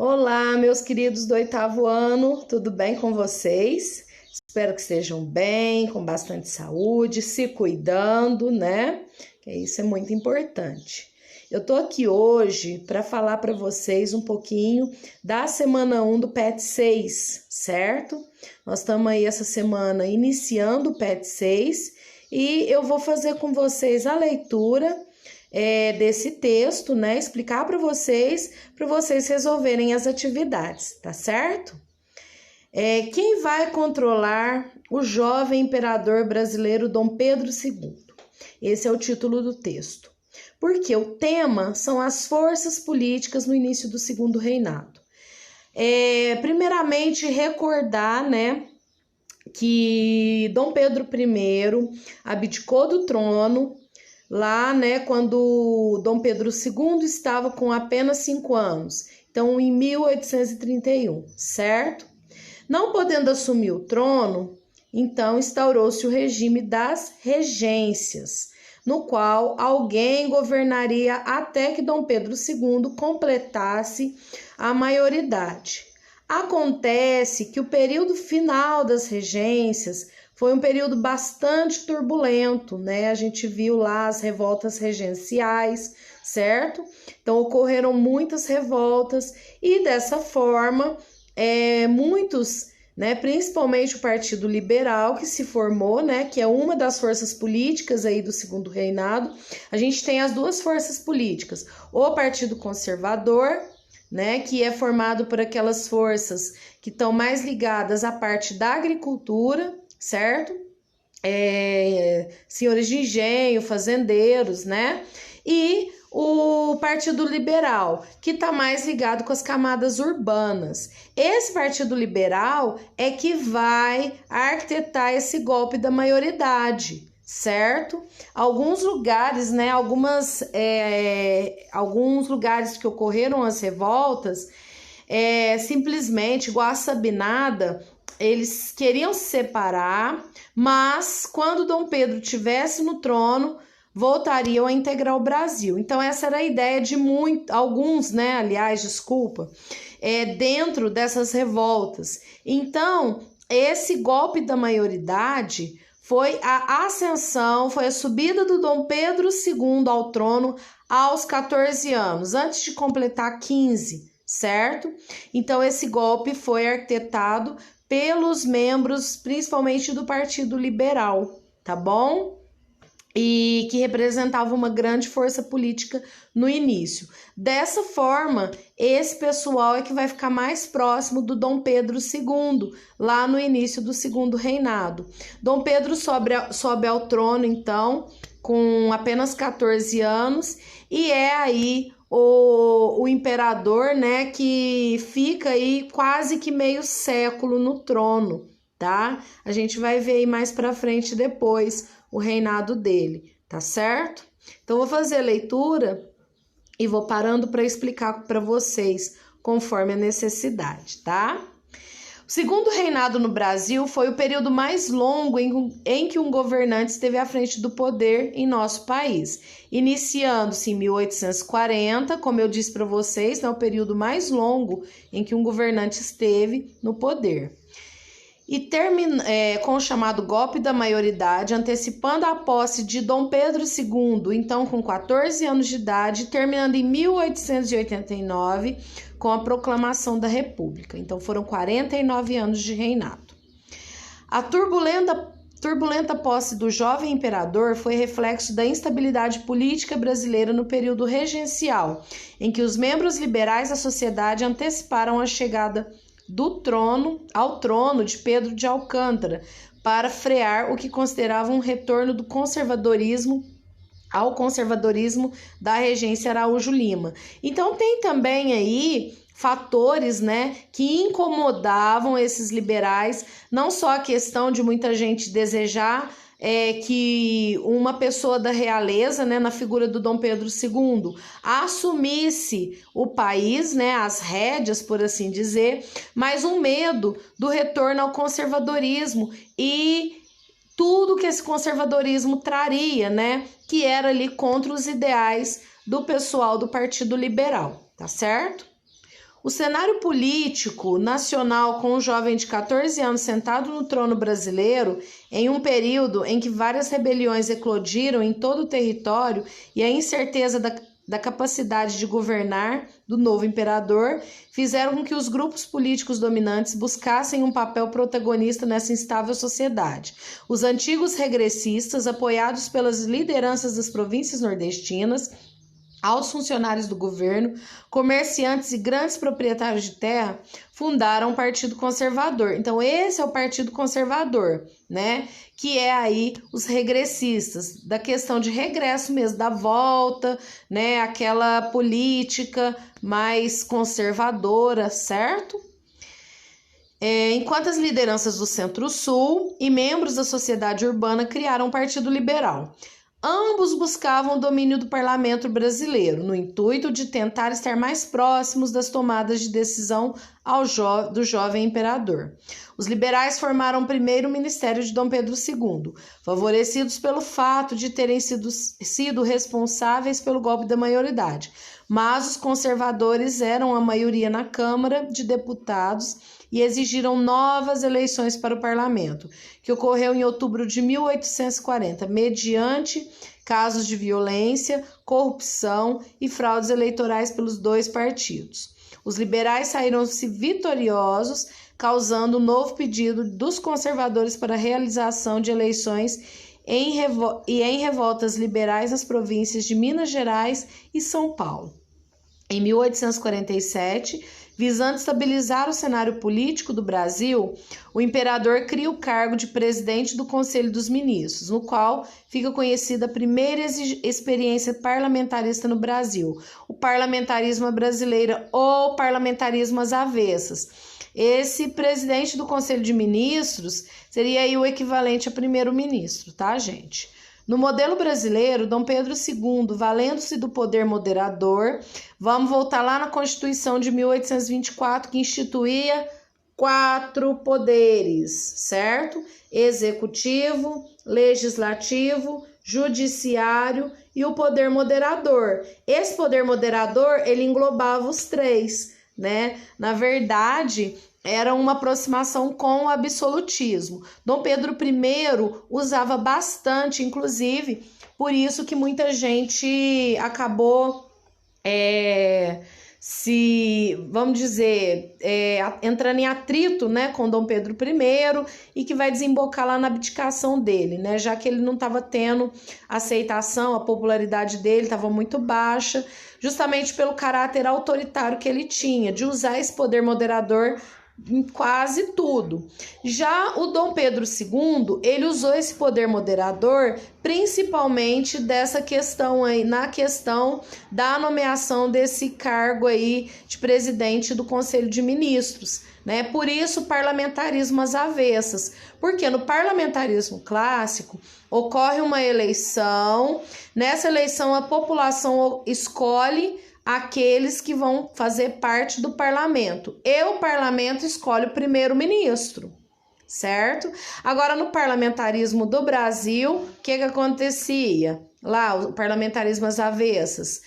Olá, meus queridos do 8º ano, tudo bem com vocês? Espero que estejam bem, com bastante saúde, se cuidando, né? Que isso é muito importante. Eu tô aqui hoje para falar para vocês um pouquinho da semana 1 do PET 6, certo? Nós estamos aí essa semana iniciando o PET 6 e eu vou fazer com vocês a leitura desse texto, né? Explicar para vocês resolverem as atividades, tá certo? Quem vai controlar o jovem imperador brasileiro Dom Pedro II? Esse é o título do texto. Porque o tema são as forças políticas no início do segundo reinado. Primeiramente, recordar, né, que Dom Pedro I abdicou do trono lá, né, quando Dom Pedro II estava com apenas 5 anos, então em 1831, certo? Não podendo assumir o trono, então instaurou-se o regime das regências, no qual alguém governaria até que Dom Pedro II completasse a maioridade. Acontece que o período final das regências foi um período bastante turbulento, né? A gente viu lá as revoltas regenciais, certo? Então ocorreram muitas revoltas e dessa forma muitos, né, principalmente o Partido Liberal que se formou, né, que é uma das forças políticas aí do segundo reinado. A gente tem as duas forças políticas, o Partido Conservador, né, que é formado por aquelas forças que estão mais ligadas à parte da agricultura, certo? Senhores de engenho, fazendeiros, né? E o Partido Liberal, que está mais ligado com as camadas urbanas. Esse Partido Liberal é que vai arquitetar esse golpe da maioridade, certo? Alguns lugares, né? Alguns lugares que ocorreram as revoltas, simplesmente, igual a Sabinada, eles queriam se separar, mas quando Dom Pedro estivesse no trono, voltariam a integrar o Brasil. Então essa era a ideia de alguns, né, dentro dessas revoltas. Então, esse golpe da maioridade foi a ascensão, foi a subida do Dom Pedro II ao trono aos 14 anos, antes de completar 15, certo? Então esse golpe foi arquitetado pelos membros, principalmente do Partido Liberal, tá bom? E que representava uma grande força política no início. Dessa forma, esse pessoal é que vai ficar mais próximo do Dom Pedro II, lá no início do segundo reinado. Dom Pedro sobe ao trono, então, com apenas 14 anos, e é aí o imperador, né, que fica aí quase que meio século no trono, tá? A gente vai ver aí mais pra frente depois o reinado dele, tá certo? Então vou fazer a leitura e vou parando para explicar para vocês conforme a necessidade, tá? O segundo reinado no Brasil foi o período mais longo em que um governante esteve à frente do poder em nosso país, iniciando-se em 1840, como eu disse para vocês, é o período mais longo em que um governante esteve no poder. E com o chamado golpe da maioridade, antecipando a posse de Dom Pedro II, então com 14 anos de idade, terminando em 1889 com a proclamação da República. Então foram 49 anos de reinado. A turbulenta posse do jovem imperador foi reflexo da instabilidade política brasileira no período regencial, em que os membros liberais da sociedade anteciparam a chegada ao trono de Pedro de Alcântara para frear o que consideravam um retorno do conservadorismo ao conservadorismo da regência Araújo Lima. Então tem também aí fatores, né, que incomodavam esses liberais, não só a questão de muita gente desejar que uma pessoa da realeza, né, na figura do Dom Pedro II, assumisse o país, né, as rédeas, por assim dizer, mas um medo do retorno ao conservadorismo e tudo que esse conservadorismo traria, né, que era ali contra os ideais do pessoal do Partido Liberal, tá certo? O cenário político nacional com um jovem de 14 anos sentado no trono brasileiro, em um período em que várias rebeliões eclodiram em todo o território e a incerteza da capacidade de governar do novo imperador, fizeram com que os grupos políticos dominantes buscassem um papel protagonista nessa instável sociedade. Os antigos regressistas, apoiados pelas lideranças das províncias nordestinas, altos funcionários do governo, comerciantes e grandes proprietários de terra, fundaram o Partido Conservador. Então, esse é o Partido Conservador, né? Que é aí os regressistas, da questão de regresso mesmo, da volta, né? Aquela política mais conservadora, certo? Enquanto as lideranças do Centro-Sul e membros da sociedade urbana criaram o Partido Liberal. Ambos buscavam o domínio do parlamento brasileiro, no intuito de tentar estar mais próximos das tomadas de decisão do jovem imperador. Os liberais formaram o primeiro ministério de Dom Pedro II, favorecidos pelo fato de terem sido responsáveis pelo golpe da maioridade, mas os conservadores eram a maioria na Câmara de Deputados e exigiram novas eleições para o parlamento, que ocorreu em outubro de 1840, mediante casos de violência, corrupção e fraudes eleitorais pelos dois partidos. Os liberais saíram-se vitoriosos, causando um novo pedido dos conservadores para a realização de eleições em revoltas liberais nas províncias de Minas Gerais e São Paulo. Em 1847, visando estabilizar o cenário político do Brasil, o imperador cria o cargo de presidente do Conselho dos Ministros, no qual fica conhecida a primeira experiência parlamentarista no Brasil, o parlamentarismo brasileiro ou parlamentarismo às avessas. Esse presidente do Conselho de Ministros seria aí o equivalente a primeiro-ministro, tá, gente? No modelo brasileiro, Dom Pedro II, valendo-se do poder moderador, vamos voltar lá na Constituição de 1824, que instituía 4 poderes, certo? Executivo, legislativo, judiciário e o poder moderador. Esse poder moderador, ele englobava os 3, né? Na verdade, era uma aproximação com o absolutismo. Dom Pedro I usava bastante, inclusive, por isso que muita gente acabou entrando em atrito, né, com Dom Pedro I e que vai desembocar lá na abdicação dele, né, já que ele não estava tendo aceitação, a popularidade dele estava muito baixa, justamente pelo caráter autoritário que ele tinha, de usar esse poder moderador em quase tudo. Já o Dom Pedro II, ele usou esse poder moderador principalmente dessa questão aí, na questão da nomeação desse cargo aí de presidente do Conselho de Ministros, né? Por isso, parlamentarismo às avessas, porque no parlamentarismo clássico ocorre uma eleição, nessa eleição a população escolhe aqueles que vão fazer parte do parlamento. E o parlamento escolhe o primeiro-ministro, certo? Agora, no parlamentarismo do Brasil, o que acontecia? Lá, o parlamentarismo às avessas.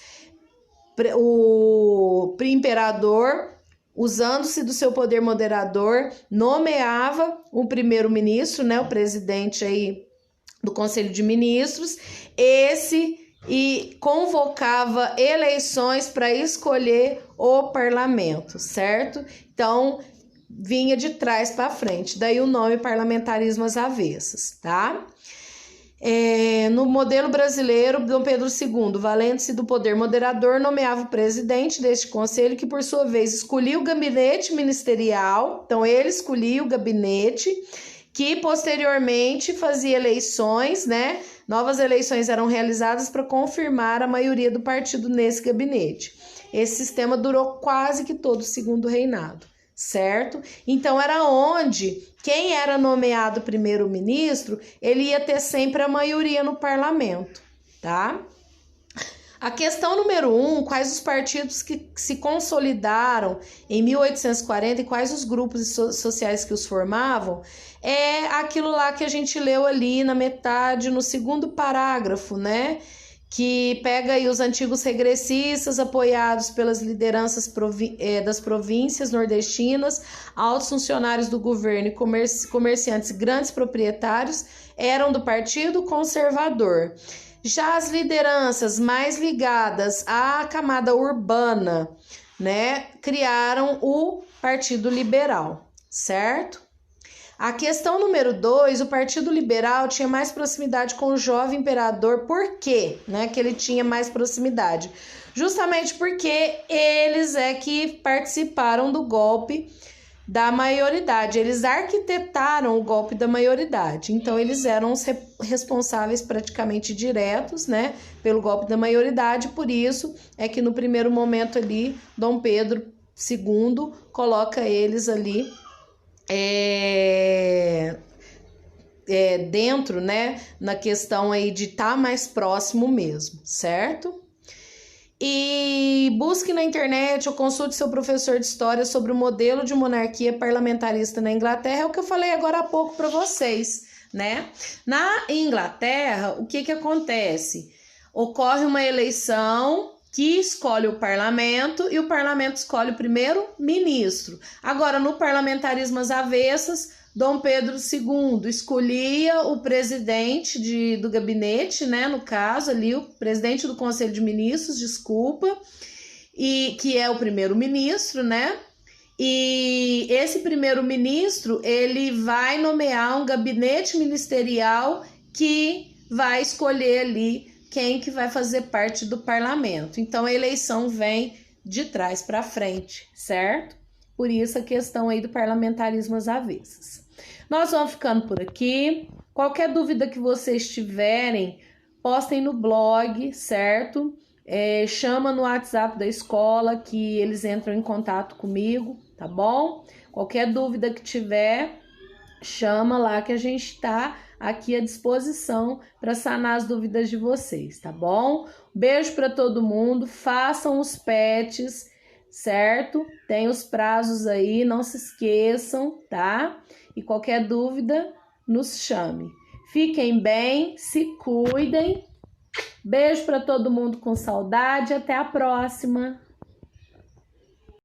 O imperador, usando-se do seu poder moderador, nomeava o primeiro-ministro, né, o presidente aí do Conselho de Ministros, e convocava eleições para escolher o parlamento, certo? Então, vinha de trás para frente, daí o nome parlamentarismo às avessas, tá? No modelo brasileiro, Dom Pedro II, valendo-se do poder moderador, nomeava o presidente deste conselho, que por sua vez escolhia o gabinete ministerial, então ele escolhia o gabinete, que posteriormente fazia eleições, né? Novas eleições eram realizadas para confirmar a maioria do partido nesse gabinete. Esse sistema durou quase que todo o segundo reinado, certo? Então era onde quem era nomeado primeiro-ministro, ele ia ter sempre a maioria no parlamento, tá? A questão número 1, quais os partidos que se consolidaram em 1840 e quais os grupos sociais que os formavam, é aquilo lá que a gente leu ali na metade, no segundo parágrafo, né? que pega aí os antigos regressistas, apoiados pelas lideranças das províncias nordestinas, altos funcionários do governo e comerciantes e grandes proprietários, eram do Partido Conservador. Já as lideranças mais ligadas à camada urbana, né, criaram o Partido Liberal, certo? A questão número 2, o Partido Liberal tinha mais proximidade com o jovem imperador. Por quê, né, que ele tinha mais proximidade? Justamente porque eles é que participaram do golpe da maioridade. Eles arquitetaram o golpe da maioridade. Então, eles eram os responsáveis praticamente diretos, né, pelo golpe da maioridade. Por isso é que no primeiro momento ali, Dom Pedro II coloca eles ali dentro, né, na questão aí de estar mais próximo mesmo, certo? E busque na internet ou consulte seu professor de história sobre o modelo de monarquia parlamentarista na Inglaterra, é o que eu falei agora há pouco para vocês, né? Na Inglaterra, o que acontece? Ocorre uma eleição que escolhe o parlamento e o parlamento escolhe o primeiro-ministro. Agora, no parlamentarismo às avessas, Dom Pedro II escolhia o presidente do gabinete, né, no caso ali, o presidente do Conselho de Ministros, e que é o primeiro-ministro, né? E esse primeiro-ministro, ele vai nomear um gabinete ministerial que vai escolher ali quem que vai fazer parte do parlamento. Então, a eleição vem de trás para frente, certo? Por isso a questão aí do parlamentarismo às avessas. Nós vamos ficando por aqui. Qualquer dúvida que vocês tiverem, postem no blog, certo? Chama no WhatsApp da escola que eles entram em contato comigo, tá bom? Qualquer dúvida que tiver, chama lá que a gente está aqui à disposição para sanar as dúvidas de vocês, tá bom? Beijo para todo mundo, façam os PETs, certo? Tem os prazos aí, não se esqueçam, tá? E qualquer dúvida, nos chame. Fiquem bem, se cuidem. Beijo para todo mundo com saudade, até a próxima!